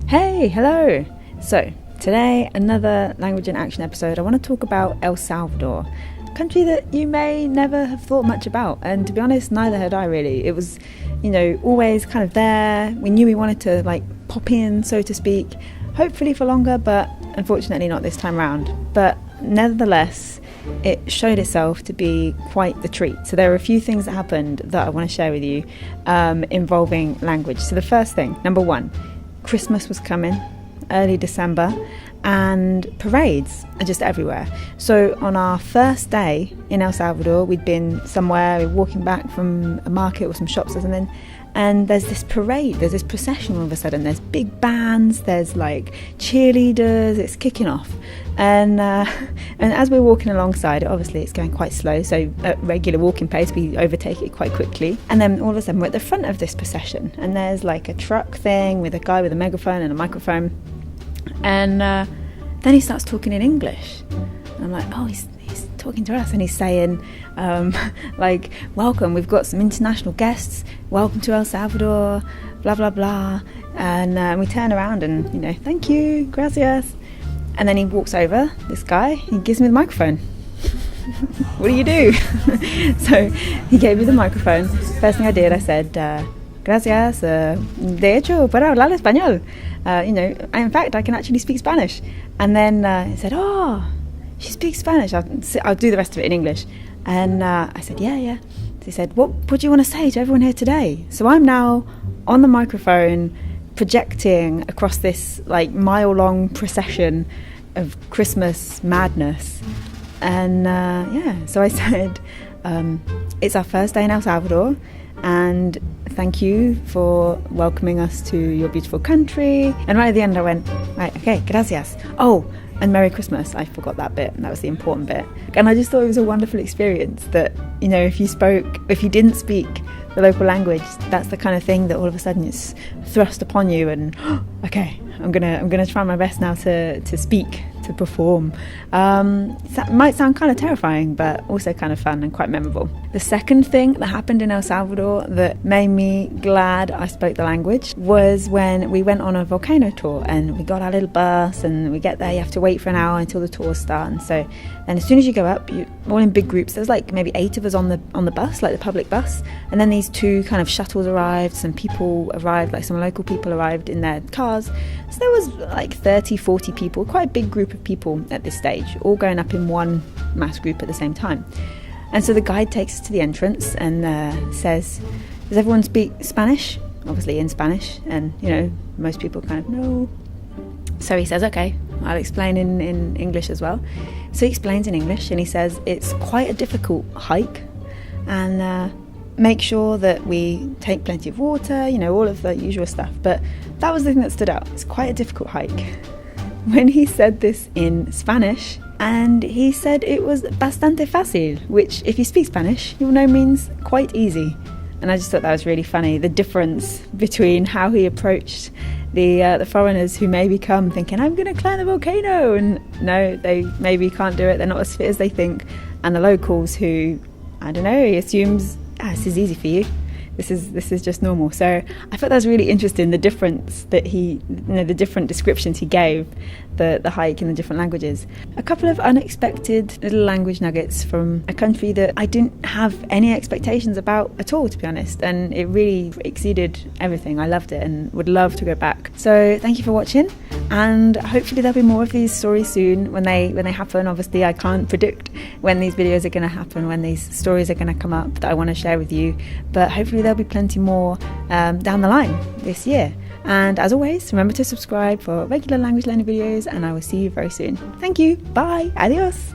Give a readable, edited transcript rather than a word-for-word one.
Hey, hello! So, today, another Language in Action episode. I want to talk about El Salvador, a country that you may never have thought much about, and to be honest, neither had I really. It was, always kind of there. We knew we wanted to, pop in, so to speak, hopefully for longer, but unfortunately not this time round. But nevertheless, it showed itself to be quite the treat. So there are a few things that happened that I want to share with you involving language. So the first thing, number one, Christmas was coming, early December, and parades are just everywhere. So on our first day in El Salvador, we'd been somewhere, we were walking back from a market or some shops or something, and there's this parade, there's this procession all of a sudden. There's big bands, there's cheerleaders, it's kicking off. And as we're walking alongside it, obviously it's going quite slow, so at regular walking pace we overtake it quite quickly. And then all of a sudden we're at the front of this procession, and there's a truck thing with a guy with a megaphone and a microphone. And then he starts talking in English. And I'm like, oh, he's talking to us, and he's saying, welcome, we've got some international guests, welcome to El Salvador, blah, blah, blah. And we turn around and, thank you, gracias. And then he walks over, this guy, he gives me the microphone. What do you do? So he gave me the microphone. First thing I did, I said, gracias, de hecho, puedo hablar español. In fact, I can actually speak Spanish. And then he said, oh, she speaks Spanish. I'll do the rest of it in English. And I said, yeah. So he said, what do you want to say to everyone here today? So I'm now on the microphone projecting across this mile-long procession of Christmas madness. And so I said, it's our first day in El Salvador, and thank you for welcoming us to your beautiful country. And right at the end I went, right, okay, gracias. Oh, and Merry Christmas. I forgot that bit, and that was the important bit. And I just thought it was a wonderful experience that, if you didn't speak the local language, that's the kind of thing that all of a sudden is thrust upon you, and okay, I'm gonna try my best now to speak, to perform. It might sound kind of terrifying, but also kind of fun and quite memorable. The second thing that happened in El Salvador that made me glad I spoke the language was when we went on a volcano tour, and we got our little bus, and we get there, you have to wait for an hour until the tours start. And so then as soon as you go up, you're all in big groups. There's maybe 8 of us on the bus, the public bus, and then these 2 kind of shuttles arrived, some people arrived, some local people arrived in their cars. So there was 30, 40 people, quite a big group of people at this stage, all going up in one mass group at the same time. And so the guide takes us to the entrance and says, does everyone speak Spanish? Obviously in Spanish, and most people kind of know. So he says, okay, I'll explain in English as well. So he explains in English, and he says it's quite a difficult hike, and make sure that we take plenty of water, all of the usual stuff. But that was the thing that stood out. It's quite a difficult hike. When he said this in Spanish, and he said it was bastante fácil, which if you speak Spanish, you'll know means quite easy. And I just thought that was really funny, the difference between how he approached the foreigners who maybe come thinking, I'm going to climb the volcano, and no, they maybe can't do it, they're not as fit as they think, and the locals who, I don't know, he assumes, this is easy for you. This is just normal. So I thought that was really interesting, the difference that the different descriptions he gave the hike in the different languages. A couple of unexpected little language nuggets from a country that I didn't have any expectations about at all, to be honest, and it really exceeded everything. I loved it and would love to go back. So thank you for watching, and hopefully there'll be more of these stories soon when they happen. Obviously I can't predict when these videos are going to happen, when these stories are going to come up that I want to share with you, but hopefully there'll be plenty more down the line this year. And as always, remember to subscribe for regular language learning videos, and I will see you very soon. Thank you. Bye. Adios.